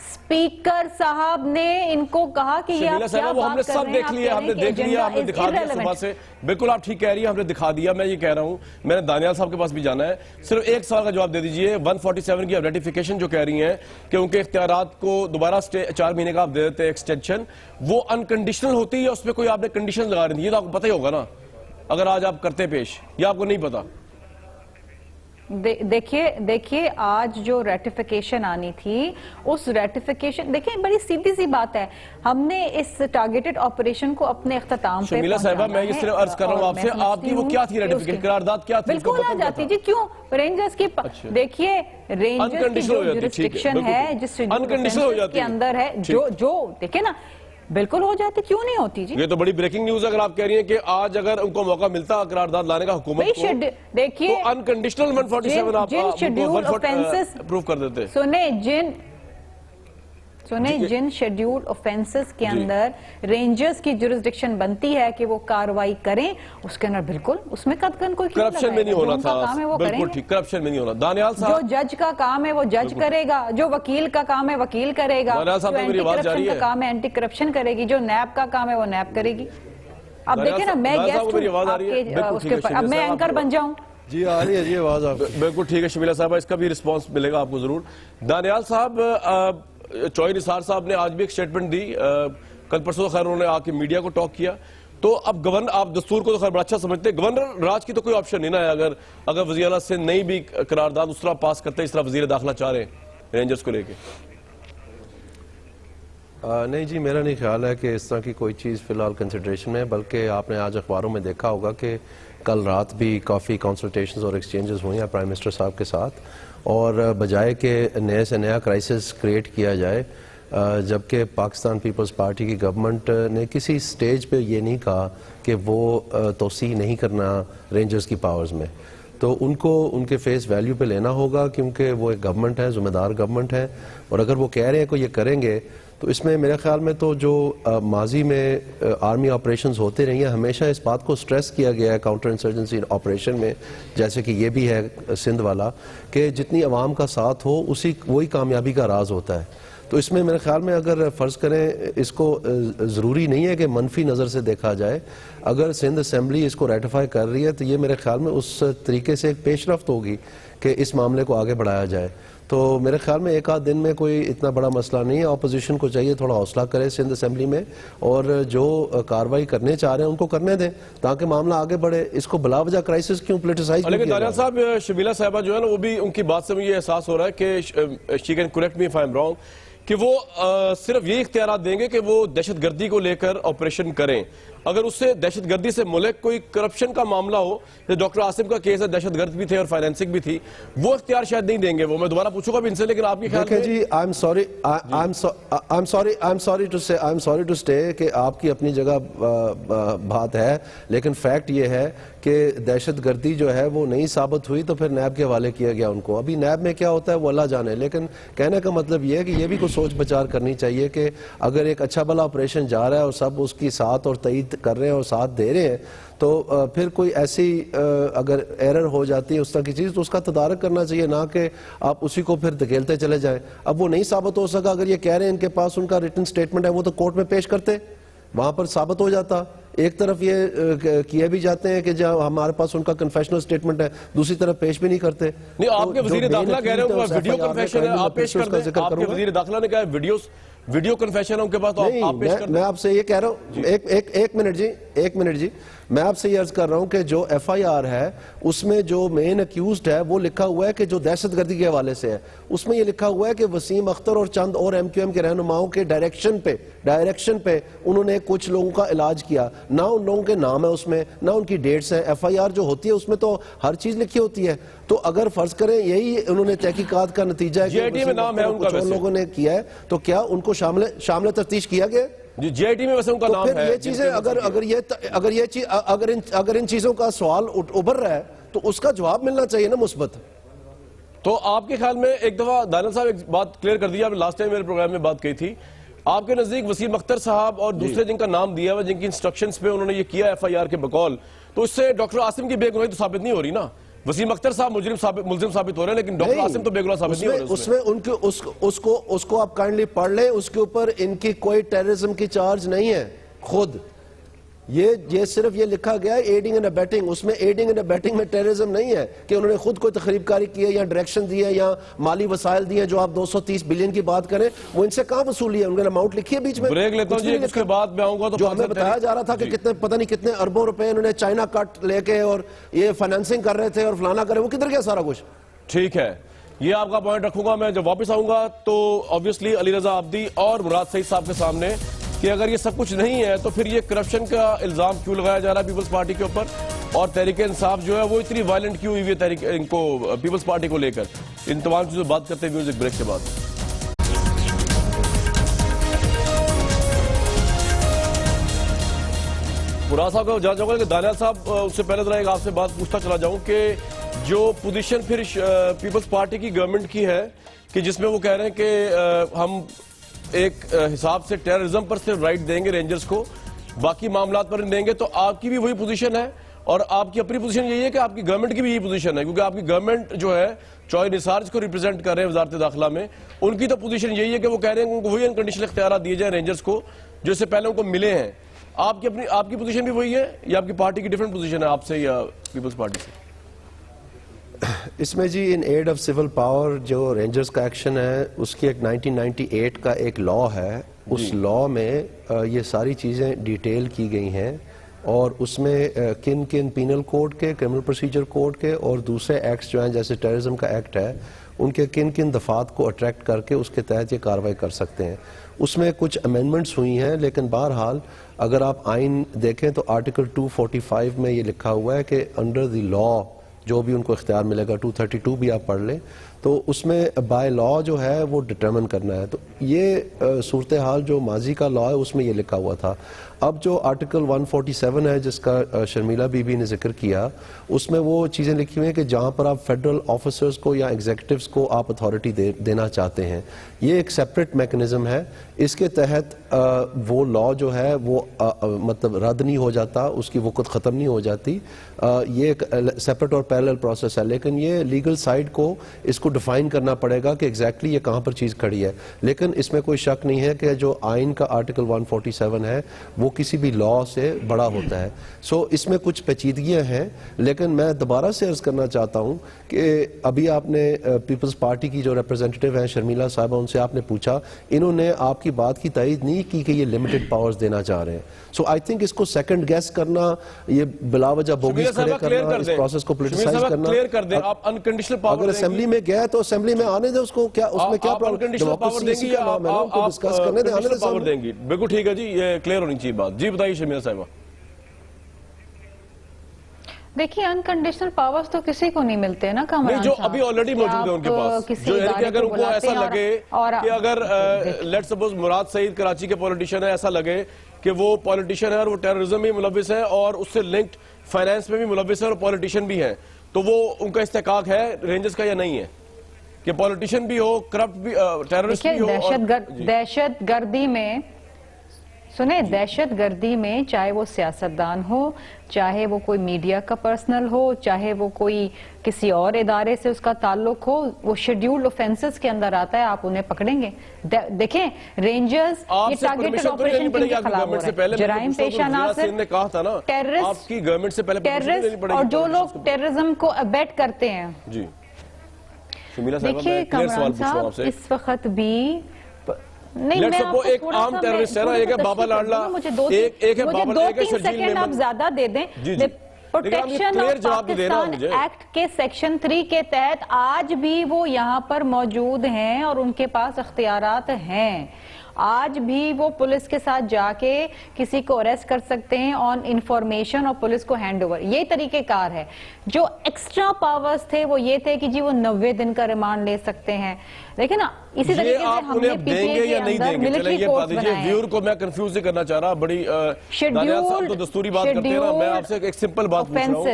D: سپیکر صاحب نے ان کو کہا کہ یہ آپ کیا بات کر رہے ہیں,
A: دیکھ لیا, ہم نے دیکھ لیا, ہم نے دکھا دیا صبح سے. بالکل آپ ٹھیک کہہ رہی ہیں, ہم نے دکھا دیا. میں یہ کہہ رہا ہوں, میں نے دانیال صاحب کے پاس بھی جانا ہے, صرف ایک سوال کا جواب دے دیجئے. 147 کی ریٹیفیکیشن جو کہہ رہی ہیں کہ ان کے اختیارات کو دوبارہ 4 مہینے کا آپ دے دیتے ایکسٹینشن, وہ انکنڈیشنل ہوتی ہے, اس پہ کوئی آپ نے کنڈیشن لگا رہی تھی, یہ تو آپ کو پتہ ہی ہوگا نا اگر آج آپ کرتے پیش, یا آپ کو نہیں پتا؟
D: دیکھیے آج جو ریٹیفیکیشن آنی تھی, اس ریٹیفیکیشن, دیکھیں بڑی سیدھی سی بات ہے, ہم نے اس ٹارگیٹڈ آپریشن کو اپنے اختتام پہ
A: شمیلہ صاحبہ, میں یہ صرف عرض کر رہا ہوں آپ سے, آپ کی وہ کیا تھی ریٹیفیکیشن, قرارداد کیا تھی؟
D: بالکل آ جاتی جی, کیوں رینجرز کی, دیکھیے رینجرز کی جو جورسڈکشن ہے, جس کے اندر ہے, جو دیکھیں نا, بالکل ہو جاتی, کیوں نہیں ہوتی جی؟
A: یہ تو بڑی بریکنگ نیوز اگر آپ کہہ رہی ہیں کہ آج اگر ان کو موقع ملتا قرارداد لانے کا حکومت کو,
D: دیکھیے
A: تو انکنڈیشنل 147 آپ اپروو کر دیتے.
D: سنیں جن شیڈیولڈ اوفینسز کے اندر رینجرز کی جورسڈکشن بنتی ہے کہ وہ کاروائی کریں, اس کے اندر بالکل اس میں قطعاً کوئی
A: کرپشن میں نہیں ہونا تھا, بالکل ٹھیک, کرپشن میں نہیں ہونا. دانیال صاحب,
D: جو جج کا کام ہے وہ جج کرے گا, جو وکیل کا کام ہے وکیل کرے گا, جو اینٹی کرپشن کا کام ہے اینٹی کرپشن کرے گی, جو نیب کا کام ہے وہ نیب کرے گی. اب دیکھیں نا, میں گیسٹ ہوں آپ کے اس کے پر, اب میں اینکر بن جاؤں.
C: جی آ رہی ہے جی آواز آپ,
A: بالکل ٹھیک ہے شمیلہ صاحبہ, اس کا بھی رسپانس ملے گا آپ کو ضرور. دانیال صاحب, چوہی نثار صاحب نے آج بھی ایک سٹیٹمنٹ دی, کل پرسوں خیر انہوں نے آ کے میڈیا کو ٹاک کیا, تو اب گورنر, آپ دستور کو تو خیر بڑا اچھا سمجھتے ہیں, گورنر راج کی تو کوئی آپشن نہیں نا ہے, اگر وزیر اعلیٰ سے نہیں بھی قرارداد اس طرح پاس کرتے اس طرح وزیر داخلہ چاہ رہے ہیں رینجرز کو لے کے؟
E: نہیں جی, میرا نہیں خیال ہے کہ اس طرح کی کوئی چیز فی الحال کنسیڈریشن میں, بلکہ آپ نے آج اخباروں میں دیکھا ہوگا کہ کل رات بھی کافی کنسلٹیشنز اور ایکسچینجز ہوئی ہیں پرائم منسٹر صاحب کے ساتھ, اور بجائے کہ نئے سے نیا کرائسس کریٹ کیا جائے, جبکہ پاکستان پیپلز پارٹی کی گورنمنٹ نے کسی سٹیج پہ یہ نہیں کہا کہ وہ توسیع نہیں کرنا رینجرز کی پاورز میں, تو ان کو ان کے فیس ویلیو پہ لینا ہوگا, کیونکہ وہ ایک گورنمنٹ ہے, ذمہ دار گورنمنٹ ہے, اور اگر وہ کہہ رہے ہیں کہ یہ کریں گے, تو اس میں میرے خیال میں تو جو ماضی میں آرمی آپریشنز ہوتے رہی ہیں, ہمیشہ اس بات کو سٹریس کیا گیا ہے کاؤنٹر انسرجنسی آپریشن میں, جیسے کہ یہ بھی ہے سندھ والا, کہ جتنی عوام کا ساتھ ہو وہی کامیابی کا راز ہوتا ہے. تو اس میں میرے خیال میں اگر فرض کریں, اس کو ضروری نہیں ہے کہ منفی نظر سے دیکھا جائے, اگر سندھ اسمبلی اس کو ریٹیفائی کر رہی ہے تو یہ میرے خیال میں اس طریقے سے ایک پیش رفت ہوگی کہ اس معاملے کو آگے بڑھایا جائے. تو میرے خیال میں ایک آدھ دن میں کوئی اتنا بڑا مسئلہ نہیں ہے. اپوزیشن کو چاہیے تھوڑا حوصلہ کرے سندھ اسمبلی میں, اور جو کارروائی کرنے چاہ رہے ہیں ان کو کرنے دیں تاکہ معاملہ آگے بڑھے. اس کو بلا وجہ کرائسس کیوں پولیٹیسائز
A: لیکن دانیال صاحب, شبیلہ صاحبہ جو ہے نا, وہ بھی ان کی بات سے مجھے یہ احساس ہو رہا ہے کہ she can correct me if I'm wrong, کہ وہ صرف یہ اختیارات دیں گے کہ وہ دہشت گردی کو لے کر آپریشن کریں. اگر اس سے دہشت گردی سے ملک کوئی کرپشن کا معاملہ ہو, جیسے ڈاکٹر عاصم کا کیس ہے, دہشت گرد بھی تھے اور فائنینسنگ بھی تھی, وہ اختیار شاید نہیں دیں گے. وہ میں دوبارہ پوچھوں گا بھی ان سے, لیکن آپ کی خیال
E: دیکھیں جی, I'm sorry to say کہ آپ کی اپنی جگہ بات ہے, لیکن فیکٹ یہ ہے کہ دہشت گردی جو ہے وہ نہیں ثابت ہوئی تو پھر نیب کے حوالے کیا گیا ان کو. ابھی نیب میں کیا ہوتا ہے وہ اللہ جانے, لیکن کہنے کا مطلب یہ ہے کہ یہ بھی کوئی سوچ بچار کرنی چاہیے کہ اگر ایک اچھا بھلا آپریشن جا رہا ہے اور سب اس کی ساتھ اور تائید کر رہے ہیں اور ساتھ دے رہے ہیں, تو پھر کوئی ایسی اگر ایرر ہو جاتی ہے اس طرح کی چیز تو اس کا تدارک کرنا چاہیے, نہ کہ آپ اسی کو پھر دھکیلتے چلے جائیں. اب وہ نہیں ثابت ہو سکا, اگر یہ کہہ رہے ہیں ان کے پاس ان کا ریٹن سٹیٹمنٹ ہے, وہ تو کورٹ میں پیش کرتے, وہاں پر ثابت ہو جاتا. ایک طرف یہ کیے بھی جاتے ہیں کہ جب ہمارے پاس ان کا کنفیشنل سٹیٹمنٹ ہے, دوسری طرف پیش بھی نہیں کرتے.
A: نہیں, آپ کے وزیر داخلہ کہہ رہے ہیں کہ ویڈیو کنفیشن ہے, آپ پیش کر دیں. آپ کے وزیر داخلہ نے کہا ہے ویڈیو کنفیشن ہے ان کے پاس, تو آپ پیش کر دیں.
E: میں آپ سے یہ کہہ رہا ہوں, ایک منٹ جی, میں آپ سے یہ عرض کر رہا ہوں کہ جو ایف آئی آر ہے اس میں جو مین اکیوزڈ ہے وہ لکھا ہوا ہے کہ جو دہشت گردی کے حوالے سے ہے, اس میں یہ لکھا ہوا ہے کہ وسیم اختر اور چند اور ایم کیو ایم کے رہنماؤں کے ڈائریکشن پہ انہوں نے کچھ لوگوں کا علاج کیا. نہ ان لوگوں کے نام ہے اس میں, نہ ان کی ڈیٹس ہیں. ایف آئی آر جو ہوتی ہے اس میں تو ہر چیز لکھی ہوتی ہے. تو اگر فرض کریں یہی انہوں نے تحقیقات کا نتیجہ ہے کہ
A: JIT میں نام ہے ان کا,
E: کچھ اور لوگوں نے کیا ہے, تو کیا ان کو شامل تفتیش کیا گیا؟
A: جی, JIT میں ویسے ان کا نام ہے.
E: یہ چیزیں اگر ان چیزوں کا سوال ابھر رہا ہے تو اس کا جواب ملنا چاہیے نا مثبت.
A: تو آپ کے خیال میں ایک دفعہ دانیال صاحب ایک بات کلیئر کر دی, آپ نے لاسٹ ٹائم میرے پروگرام میں بات کہی تھی, آپ کے نزدیک وسیم اختر صاحب اور دوسرے جن کا نام دیا ہوا, جن کی انسٹرکشنز پہ انہوں نے یہ کیا ایف آئی آر کے بقول, تو اس سے ڈاکٹر عاصم کی بے گناہی تو ثابت نہیں ہو رہی نا. وسیم اختر صاحب ملزم ثابت ہو رہے ہیں, لیکن ڈاکٹر عاصم تو بے گناہ ثابت نہیں ہو رہے.
E: اس میں اس کو آپ کائنڈلی پڑھ لیں, اس کے اوپر ان کی کوئی ٹیررزم کی چارج نہیں ہے خود. یہ صرف یہ لکھا گیا ہے ایڈنگ اینڈ ابیٹنگ. اس میں ایڈنگ اینڈ ابیٹنگ میں ٹیررزم نہیں ہے کہ انہوں نے خود کوئی تخریب کاری کی ہے یا ڈائریکشن دی ہے یا مالی وسائل دی ہیں. جو آپ 230 بلین کی بات کریں, وہ ان سے کہاں وصولی ہے؟ انہوں نے اماؤنٹ لکھی ہے بیچ میں.
A: بریک لیتا ہوں جی, اس کے بعد میں آؤں گا. تو
E: جو ہمیں بتایا جا رہا تھا کہ کتنے پتہ نہیں کتنے اربوں روپے انہوں نے چائنا کٹ لے کے اور یہ فائنانسنگ کر رہے تھے اور فلانا کرے, وہ کدھر گیا سارا کچھ؟
A: ٹھیک ہے, یہ آپ کا پوائنٹ رکھوں گا میں. جب واپس آؤں گا تو obviously علی رضا عابدی اور مراد سعید صاحب کے سامنے کہ اگر یہ سب کچھ نہیں ہے تو پھر یہ کرپشن کا الزام کیوں لگایا جا رہا ہے پیپلز پارٹی کے اوپر, اور تحریک انصاف جو ہے وہ اتنی وائلنٹ کیوں ہوئی ہے ان کو پیپلز پارٹی کو لے کر. ان تمام چیزوں بات کرتے ہیں میوزک بریک کے بعد. مراد صاحب کا جاننا چاہوں گا کہ دانیال صاحب, اس سے پہلے ذرا ایک آپ سے بات پوچھتا چلا جاؤں کہ جو پوزیشن پھر پیپلز پارٹی کی گورنمنٹ کی ہے کہ جس میں وہ کہہ رہے ہیں کہ ہم ایک حساب سے ٹیررزم پر صرف رائٹ دیں گے رینجرز کو, باقی معاملات پر دیں گے, تو آپ کی بھی وہی پوزیشن ہے اور آپ کی اپنی پوزیشن یہی ہے کہ آپ کی گورنمنٹ کی بھی یہی پوزیشن ہے, کیونکہ آپ کی گورنمنٹ جو ہے چوائے نثار کو ریپرزینٹ کر رہے ہیں وزارت داخلہ میں, ان کی تو پوزیشن یہی ہے کہ وہ کہہ رہے ہیں کہ ان کو وہی انکنڈیشنل اختیارات دیے جائیں رینجرز کو جو اس سے پہلے ان کو ملے ہیں. آپ کی پوزیشن بھی وہی ہے یا آپ کی پارٹی کی ڈیفرنٹ پوزیشن ہے آپ سے یا پیپلز پارٹی سے؟
E: اس میں جی ان ایڈ آف سول پاور جو رینجرز کا ایکشن ہے اس کی ایک 1998 کا ایک لا ہے, اس لا میں یہ ساری چیزیں ڈیٹیل کی گئی ہیں اور اس میں کن پینل کوڈ کے, کرمنل پروسیجر کوڈ کے اور دوسرے ایکٹس جو ہیں جیسے ٹیررزم کا ایکٹ ہے ان کے کن دفعات کو اٹریکٹ کر کے اس کے تحت یہ کارروائی کر سکتے ہیں. اس میں کچھ امینڈمنٹس ہوئی ہیں, لیکن بہرحال اگر آپ آئین دیکھیں تو آرٹیکل 245 میں یہ لکھا ہوا ہے کہ انڈر دی لا جو بھی ان کو اختیار ملے گا, 232 بھی آپ پڑھ لیں, تو اس میں بائی لا جو ہے وہ ڈٹرمن کرنا ہے. تو یہ صورتحال جو ماضی کا لا ہے اس میں یہ لکھا ہوا تھا. اب جو آرٹیکل 147 ہے جس کا شرمیلا بی بی نے ذکر کیا, اس میں وہ چیزیں لکھی ہوئی ہیں کہ جہاں پر آپ فیڈرل آفیسرز کو یا ایگزیکٹوز کو آپ اتھارٹی دینا چاہتے ہیں, یہ ایک سیپریٹ میکنزم ہے. اس کے تحت وہ لا جو ہے وہ مطلب رد نہیں ہو جاتا, اس کی وقت ختم نہیں ہو جاتی. یہ ایک سیپریٹ اور پیرلل پروسیس ہے, لیکن یہ لیگل سائیڈ کو اس کو ڈیفائن کرنا پڑے گا کہ ایگزیکٹلی یہ کہاں پر چیز کھڑی ہے. لیکن اس میں کوئی شک نہیں ہے کہ جو آئین کا آرٹیکل 147 ہے وہ کسی بھی لا سے بڑا ہوتا ہے. سو اس میں کچھ پیچیدگیاں ہیں, لیکن میں دوبارہ سے عرض کرنا چاہتا ہوں کہ ابھی آپ نے پیپلز پارٹی کی جو ریپرزینٹیو ہیں شرمیلا صاحبہ, ان سے آپ نے پوچھا, انہوں نے آپ کی بات کی تائید نہیں کی کہ یہ لمیٹڈ پاورز دینا چاہ رہے ہیں. سو آئی تھنک اس کو سیکنڈ گیس کرنا, یہ بلا وجہ بوگیز کھڑے کرنا, اس پروسیس کو پولیٹیسائز کرنا. اگر اسمبلی میں گیا تو اسمبلی میں آنے دے اس کو, کیا اس میں کیا ڈیموکریسی کا نام ہے نا, ان کو ڈسکس کرنے دے, آنے دے
A: دیں گی. بالکل ٹھیک ہے جی, یہ کلیئر ہونی چاہیے بات. جی بتائیے شرمیلا صاحبہ.
D: دیکھیے انکنڈیشنل پاورز تو کسی کو نہیں ملتے نا کامران
A: جو ابھی آلریڈی موجود ہیں ان کے پاس, جو یعنی کہ اگر ان کو ایسا لگے کہ اگر لیٹ سپوز مراد سعید کراچی کے پولیٹیشن ہے, ایسا لگے کہ وہ پولیٹیشن ہے اور وہ ٹیررزم میں ملوث ہے اور اس سے لنکڈ فائنانس میں بھی ملوث ہے اور پولیٹیشن بھی ہیں, تو وہ ان کا استحقاق ہے رینجرز کا یا نہیں ہے کہ پولیٹیشن بھی ہو, کرپٹ بھی, ٹیررسٹ بھی ہو.
D: دہشت گردی میں سنیں, دہشت گردی میں چاہے وہ سیاستدان ہو, چاہے وہ کوئی میڈیا کا پرسنل ہو, چاہے وہ کوئی کسی اور ادارے سے اس کا تعلق ہو, وہ شیڈیولڈ اوفینسز کے اندر آتا ہے, آپ انہیں پکڑیں گے. دیکھیں رینجرز یہ ٹارگیٹڈ آپریشن کے خلاف ہو رہے ہیں, جرائم پیشہ عناصر, ٹیررسٹ اور جو لوگ ٹیررزم کو ابیٹ کرتے ہیں.
A: جی
D: دیکھیے کامران صاحب اس وقت بھی نہیں, میں آپ کو تھوڑا سا ایک ہے بابا لاڈلا, مجھے 2-3 سیکنڈ آپ زیادہ دے دیں. پروٹیکشن آف پاکستان ایکٹ کے سیکشن 3 کے تحت آج بھی وہ یہاں پر موجود ہیں اور ان کے پاس اختیارات ہیں. آج بھی وہ پولیس کے ساتھ جا کے کسی کو اریسٹ کر سکتے ہیں آن انفارمیشن اور پولیس کو ہینڈ اوور. یہ طریقہ کار ہے. جو ایکسٹرا پاورز تھے وہ یہ تھے کہ جی وہ 90 دن کا ریمانڈ لے سکتے ہیں. لیکن اسی طریقے سے ہم نے پی ٹی اے کے اندر ملٹری فورس بنائے ہیں.
A: ویور کو میں کنفیوز نہیں کرنا چاہ رہا, بڑی دانیال صاحب تو دستوری بات کرتے ہیں نا, میں آپ سے ایک سمپل بات پوچھ رہا ہوں,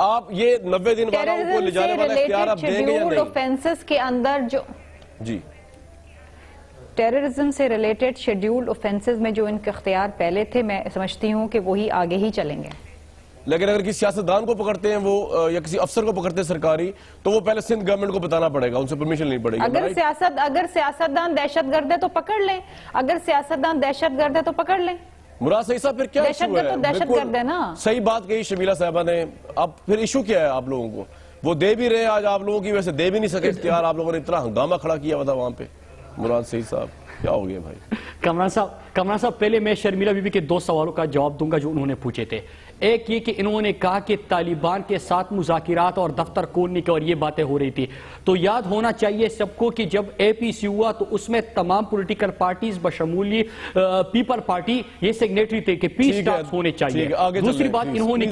A: آپ یہ 90 دن والا ان کو لے جانے والا اختیار آپ دیں گے یا نہیں؟
D: شیڈیولڈ اوفینسز کے اندر جو
A: جی
D: ٹیررزم سے ریلیٹڈ شیڈیولڈ اوفینسز میں جو ان کے اختیار پہلے تھے, میں سمجھتی ہوں کہ وہی آگے ہی چلیں گے.
A: لیکن اگر کسی سیاستدان کو پکڑتے ہیں وہ یا کسی افسر کو پکڑتے ہیں سرکاری, تو وہ پہلے سندھ گورنمنٹ کو بتانا پڑے گا, ان سے پرمیشن لینی پڑے گی.
D: اگر سیاستدان دہشت گرد ہے تو پکڑ لیں, اگر سیاستدان دہشت گرد ہے تو پکڑ لیں.
A: مراد صحیح صاحب پھر کیا ایشو ہے؟
D: تو دہشت گرد ہے نا.
A: صحیح بات کہی شرمیلا صاحبہ نے. اب پھر ایشو کیا ہے آپ لوگوں کو؟ وہ دے بھی رہے آج آپ لوگوں کی, ویسے دے بھی نہیں سکے اختیار, آپ لوگوں نے اتنا ہنگامہ کھڑا کیا ہوا تھا وہاں پہ. مراد صحیح صاحب کیا ہو گیا بھائی؟
B: کامران صاحب پہلے میں شرمیلا بی بی کے 2 سوالوں کا جواب دوں گا جو انہوں نے پوچھے تھے. ایک یہ کہ انہوں نے کہا کہ طالبان کے ساتھ مذاکرات اور دفتر کھولنے کی اور یہ باتیں ہو رہی تھی, تو یاد ہونا چاہیے سب کو کہ جب اے پی سی ہوا تو اس میں تمام پولیٹیکل پارٹیز بشمولی پیپل پارٹی یہ سگنیٹری تھے کہ پیس ٹاکس ہونے چاہیے. دوسری بات انہوں نے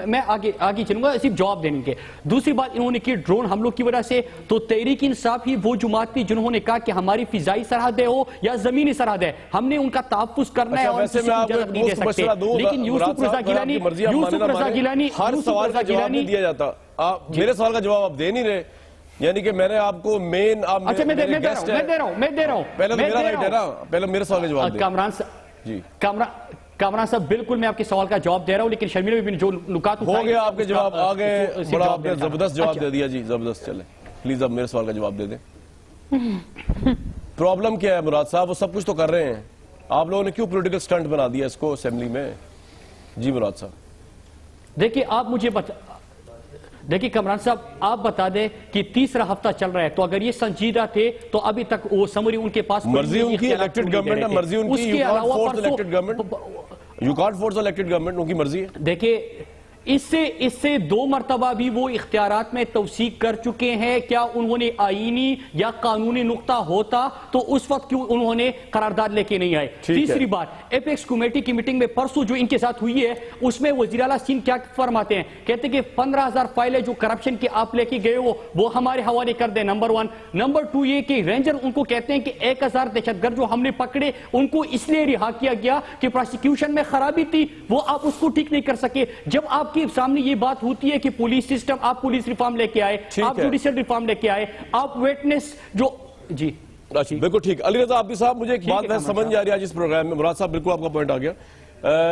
B: میں آگے چلوں گا صرف جواب دینے کے. دوسری بات انہوں نے کی ڈرون حملوں کی وجہ سے, تو تحریک انصاف ہی وہ جماعت تھی جنہوں نے کہا کہ ہماری فضائی سرحدیں ہو یا زمینی سرحد ہے, ہم نے ان کا تحفظ کرنا ہے اور نہیں دے سکتے. لیکن یوسف رضا گیلانی
A: ہر سوال کا جواب نہیں دیا جاتا. میرے سوال کا جواب آپ دے نہیں رہے, یعنی کہ میں نے آپ کو مین
B: میں دے رہا ہوں
A: پہلے تو میرا رائٹ ہے نا, پہلے میرے سوال کا جواب دیں.
B: کامران صاحب بالکل میں آپ کے سوال کا جواب دے رہا ہوں, لیکن شرمیلا بی بی جو نکات
A: ہو گیا آپ کے جواب آگے بڑا آپ نے زبردست جواب دے دیا. جی زبردست, چلیں پلیز اب میرے سوال کا جواب دے دیں. پرابلم کیا ہے مراد صاحب؟ وہ سب کچھ تو کر رہے ہیں, آپ لوگوں نے کیوں پولیٹیکل سٹنٹ بنا دیا اس کو اسمبلی میں؟ جی مراد صاحب
B: دیکھیں آپ مجھے دیکھیں کامران صاحب آپ بتا دیں کہ 3را ہفتہ چل رہا ہے, تو اگر یہ سنجیدہ تھے تو ابھی تک وہ سمری ان کے پاس
A: مرضی ان کی الیکٹڈ گورنمنٹ ہے, مرضی ان کی, you can't force elected government, ان کی مرضی ہے.
B: دیکھیں اس سے 2 مرتبہ بھی وہ اختیارات میں توسیع کر چکے ہیں. کیا انہوں نے آئینی یا قانونی نقطہ ہوتا تو اس وقت کیوں انہوں نے قرارداد لے کے نہیں آئے؟ تیسری بات, ایپیکس کمیٹی کی میٹنگ میں پرسوں جو ان کے ساتھ ہوئی ہے اس میں وزیر اعلیٰ سندھ کیا فرماتے ہیں, کہتے ہیں کہ 15,000 فائلیں جو کرپشن کی آپ لے کے گئے ہو وہ ہمارے حوالے کر دیں. نمبر 1. نمبر 2 یہ کہ رینجر ان کو کہتے ہیں کہ 1,000 دہشت گرد جو ہم نے پکڑے ان کو اس لیے رہا کیا گیا کہ پروسیکیوشن میں خرابی تھی, وہ آپ اس کو ٹھیک نہیں کر سکے. جب آپ کے سامنے یہ بات ہوتی ہے کہ پولیس سسٹم, آپ پولیس ریفارم لے کے آئے, آپ جوڈیشل ریفارم لے کے آئے, آپ ویٹنس جو جی
A: بالکل ٹھیک. علی رضا عابدی صاحب مجھے ایک بات سمجھ نہیں آ رہی ہے اس پروگرام میں, مراد صاحب بالکل آپ کا پوائنٹ آ گیا,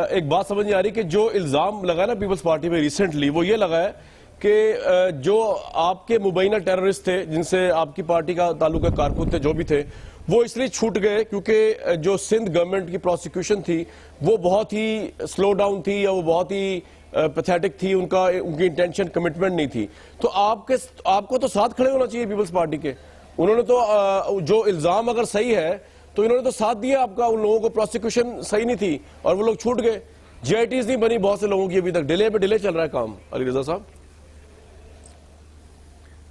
A: ایک بات سمجھ نہیں آ رہی کہ جو الزام لگا نا پیپلز پارٹی میں ریسنٹلی, وہ یہ لگا ہے کہ جو آپ کے مبینہ ٹیررسٹ تھے جن سے آپ کی پارٹی کا تعلق ہے, کارکن تھے جو بھی تھے, وہ اس لیے چھوٹ گئے کیونکہ جو سندھ گورنمنٹ کی پروسیکیوشن تھی وہ بہت ہی سلو ڈاؤن تھی یا وہ بہت ہی پیتھیٹک تھی, ان کی انٹینشن کمٹمنٹ نہیں تھی. تو آپ کو تو ساتھ کھڑے ہونا چاہیے پیپلز پارٹی کے. انہوں نے تو جو الزام اگر صحیح ہے تو انہوں نے تو ساتھ دیا آپ کا, ان لوگوں کو پروسیکیوشن صحیح نہیں تھی اور وہ لوگ چھوٹ گئے. جی آئی ٹیز نہیں بنی بہت سے لوگوں کی ابھی تک, ڈیلے پہ ڈیلے چل رہا ہے کام. علی رضا صاحب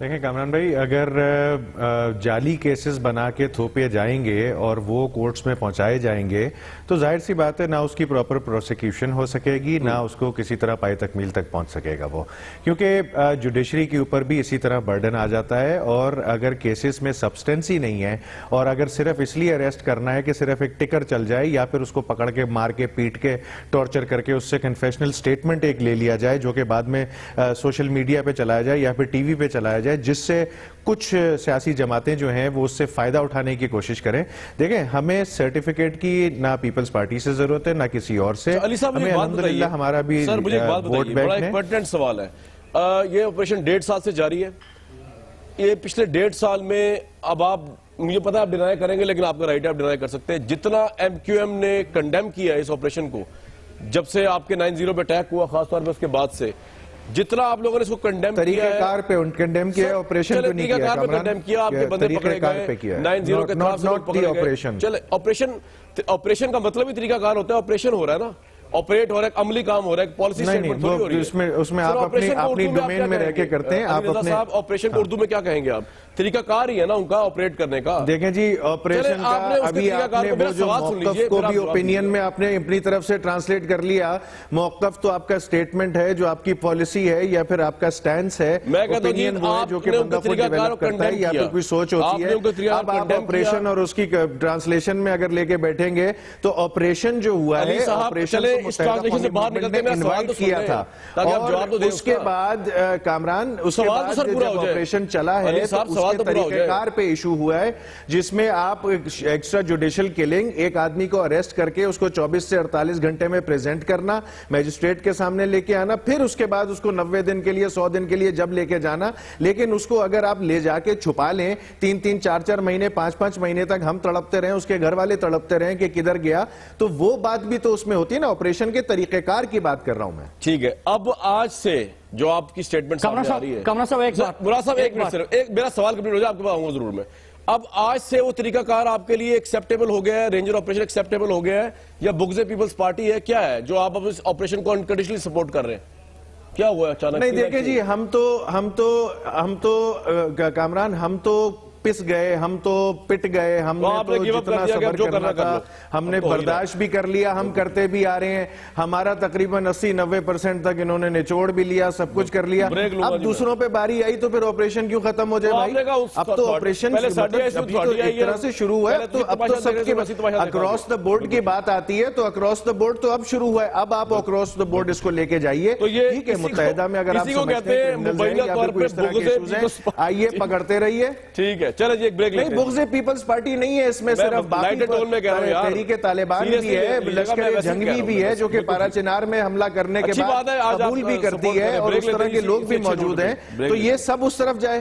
C: دیکھیں کامران بھائی, اگر جعلی کیسز بنا کے تھوپے جائیں گے اور وہ کورٹس میں پہنچائے جائیں گے تو ظاہر سی بات ہے نہ اس کی پراپر پروسیکیوشن ہو سکے گی, نہ اس کو کسی طرح پائے تکمیل تک پہنچ سکے گا وہ, کیونکہ جوڈیشری کے اوپر بھی اسی طرح برڈن آ جاتا ہے. اور اگر کیسز میں سبسٹنس ہی نہیں ہے اور اگر صرف اس لیے اریسٹ کرنا ہے کہ صرف ایک ٹکر چل جائے یا پھر اس کو پکڑ کے مار کے پیٹ کے ٹارچر کر کے اس سے کنفیشنل سٹیٹمنٹ ایک لے لیا جائے جو کہ بعد میں سوشل میڈیا پہ چلایا جائے یا پھر ٹی وی پہ چلایا جائے, جس سے کچھ سیاسی جماعتیں جو ہیں وہ اس سے فائدہ اٹھانے کی کوشش کریں. دیکھیں ہمیں سرٹیفکیٹ کی نہ پیپلز پارٹی سے ضرورت ہے نہ کسی اور سے.
A: علی صاحب
C: ہمیں الحمدللہ ہمارا بھی
A: سر مجھے ایک بات
C: ووٹ
A: بتائیے, بڑا
C: بینک
A: ایک پرٹینٹ سوال ہے. یہ آپریشن 1.5 سال سے جاری ہے. یہ پچھلے 1.5 سال میں, اب آپ مجھے پتا آپ ڈینائی کریں گے لیکن آپ کا رائٹ ہے, آپ ڈینائی کر سکتے ہیں, جتنا ایم کیو ایم نے کنڈیم کیا ہے اس آپریشن کو جب سے آپ کے 9/0 پہ اٹیک ہوا, خاص طور پہ اس کے بعد سے, جتنا آپ لوگوں نے اس کو کنڈیم کیا ہے,
C: طریقہ کار پہ کنڈیم کیا ہے, آپریشن کو نہیں کیا.
A: کنڈیم کیا, آپ کے بندے پکڑے گئے 9/0 کے خلاف سے پکڑے گئے. چلے آپریشن کا مطلب ہی طریقہ کار ہوتا ہے, آپریشن ہو رہا ہے نا, آپریٹ ہو رہا ہے, ایک عملی کام ہو رہا ہے, ایک پالیسی سٹیٹمنٹ تھوڑی ہو رہی ہے.
C: اس میں آپ اپنی ڈومین میں رہ کے کرتے ہیں.
A: آپ اپنے صاحب آپریشن کو اردو میں کیا کہیں گے آپ؟ طریقہ کار ہی ہے نا ان کا آپریٹ کرنے کا.
C: دیکھیں جی آپریشن کا ابھی آپ نے وہ جو موقف کو بھی اوپینین میں آپ نے اپنی طرف سے ٹرانسلیٹ کر لیا. موقف تو آپ کا سٹیٹمنٹ ہے جو آپ کی پالیسی ہے یا پھر آپ کا سٹینس ہے, اوپینین وہ ہے جو کہ بندہ خود ڈیولپ کرتا ہے یا پھر کوئی سوچ ہوتی ہے. اب آپ آپریشن اور اس کی ٹرانسلیشن میں اگر لے کے بیٹھیں گے تو آپریشن جو ہوا ہے, آپریشن کو متحدہ قوم نے انوائٹ کیا تھا, اور اس کے بعد کامران اس کے بعد جب آپریشن چلا ہے اس کے طریقہ کار پہ ایشو ہوا ہے جس میں آپ ایکسٹرا جوڈیشل کلنگ, ایک آدمی کو اریسٹ کر کے اس کو 24 سے 48 گھنٹے میں پریزنٹ کرنا, میجسٹریٹ کے سامنے لے کے آنا, پھر اس کے بعد اس کو 90 دن کے لیے 100 دن کے لیے جب لے کے جانا. لیکن اس کو اگر آپ لے جا کے چھپا لیں 3-3, 4-4 مہینے, 5-5 مہینے تک ہم تڑپتے رہیں, اس کے گھر والے تڑپتے رہیں کہ کدھر گیا, تو وہ بات بھی تو اس میں ہوتی ہے نا. آپریشن کے طریقہ کار کی بات کر رہا ہوں میں.
A: ٹھیک ہے, اب آج سے جو آپ کی سٹیٹمنٹ سامنے آ رہی ہے,
B: کمران صاحب ایک بات,
A: مراد صاحب ایک منٹ صرف, میرا سوال کمپلیٹ ہو جائے, آپ کے پاس آؤں گا ضرور میں. اب آج سے وہ طریقہ کار آپ کے لیے ایکسیپٹیبل ہو گیا ہے, رینجر آپریشن ایکسیپٹیبل ہو گیا ہے, یا بغض پیپلز پارٹی ہے, کیا ہے جو آپ اس آپریشن کو انکنڈیشنلی سپورٹ کر رہے ہیں؟ کیا ہوا ہے اچانک؟
C: نہیں دیکھیں جی, ہم تو کامران ہم تو پس گئے, ہم تو پٹ گئے, ہم نے تو جتنا صبر کرنا تھا ہم نے برداشت بھی کر لیا, ہم کرتے بھی آ رہے ہیں. ہمارا تقریباً 80-90% تک انہوں نے نچوڑ بھی لیا, سب کچھ کر لیا. اب دوسروں پہ باری آئی تو پھر آپریشن کیوں ختم ہو جائے بھائی؟ اب تو آپریشن ایک طرح سے شروع ہوا ہے, تو اب تو سب کے اکراس دا بورڈ کی بات آتی ہے, تو اکراس دا بورڈ تو اب شروع ہوا ہے. اب آپ اکراس دا بورڈ اس کو لے کے جائیے. ٹھیک ہے, متحدہ میں اگر آپ سمجھتے ہیں یا پھر کوئی اس طرح کے ایشوز ہیں, آئیے پکڑتے رہیے.
A: ٹھیک ہے, چلے جی ایک بریک
C: نہیں, بغض پیپلز پارٹی نہیں ہے اس میں, صرف باقی تحریک طالبان بھی ہے, لشکر جنگی بھی ہے جو کہ پارا چنار میں حملہ کرنے کے بعد قبول بھی کرتی ہے, اور اس طرح کے لوگ بھی موجود ہیں, تو یہ سب اس طرف جائے.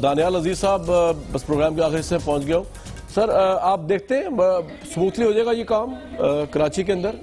A: دانیال عزیز صاحب, بس پروگرام کے آخر حصے میں پہنچ گیا ہوں. سر آپ دیکھتے ہیں سموتھلی ہو جائے گا یہ کام کراچی کے اندر؟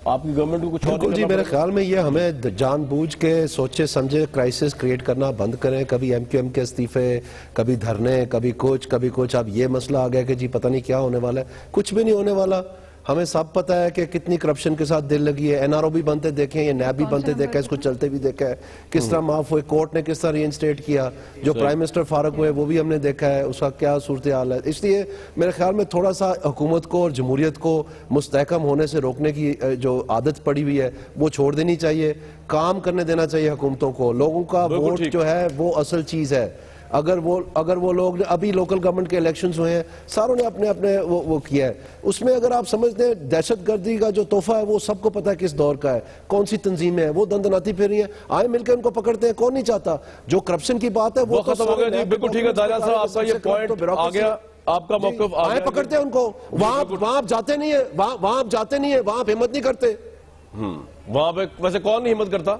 A: آپ کی گورنمنٹ کو کچھ
E: بالکل جی, میرے خیال میں یہ ہمیں جان بوجھ کے سوچے سمجھے کرائسس کریٹ کرنا بند کریں. کبھی ایم کیو ایم کے استعفے, کبھی دھرنے, کبھی کچھ. اب یہ مسئلہ آ گیا کہ جی پتہ نہیں کیا ہونے والا ہے. کچھ بھی نہیں ہونے والا. ہمیں سب پتہ ہے کہ کتنی کرپشن کے ساتھ دل لگی ہے. این آر او بھی بنتے دیکھیں, یہ نیب بھی بنتے دیکھیں, اس کو چلتے بھی دیکھا ہے, کس طرح معاف ہوئے, کورٹ نے کس طرح ری انسٹیٹ کیا, جو پرائم منسٹر فارغ ہوئے وہ بھی ہم نے دیکھا ہے, اس کا کیا صورتحال ہے. اس لیے میرے خیال میں تھوڑا سا حکومت کو اور جمہوریت کو مستحکم ہونے سے روکنے کی جو عادت پڑی ہوئی ہے وہ چھوڑ دینی چاہیے. کام کرنے دینا چاہیے حکومتوں کو. لوگوں کا ووٹ جو ہے وہ اصل چیز ہے. اگر وہ لوگ ابھی لوکل گورنمنٹ کے الیکشنز ہوئے ہیں, ساروں نے اپنے وہ کیا ہے, اس میں اگر آپ سمجھتے ہیں دہشت گردی کا جو تحفہ ہے وہ سب کو پتہ ہے کس دور کا ہے, کون سی تنظیمیں ہیں, وہ دندناتی پھر رہی ہیں, آئے مل کے ان کو پکڑتے ہیں. کون نہیں چاہتا؟ جو کرپشن کی بات ہے وہ
A: ختم ہو گیا جی. بالکل ٹھیک ہے دانیال صاحب, آپ کا یہ پوائنٹ آ گیا, آپ کا موقف آ گیا.
E: آئے پکڑتے ہیں ان کو, وہاں آپ جاتے نہیں ہیں, وہاں آپ جاتے نہیں ہیں, وہاں آپ ہمت نہیں کرتے.
A: وہاں پہ ویسے کون نہیں ہمت کرتا؟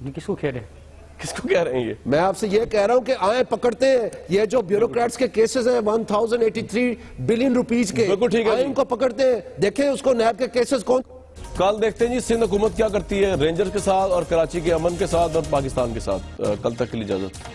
B: یہ کس کو کہہ رہے ہیں؟
A: کس کو کہہ رہے ہیں یہ؟
E: میں آپ سے یہ کہہ رہا ہوں کہ آئیں پکڑتے ہیں یہ جو بیوروکریٹس کے کیسز ہیں 1083 بلین روپیز کے،
A: بالکل ٹھیک ہے
E: آئیں
A: جی۔
E: ان کو پکڑتے ہیں، دیکھیں اس کو نیب کے کیسز کون.
A: کل دیکھتے ہیں جی سندھ حکومت کیا کرتی ہے رینجرز کے ساتھ اور کراچی کے امن کے ساتھ اور پاکستان کے ساتھ. کل تک کے لیے اجازت.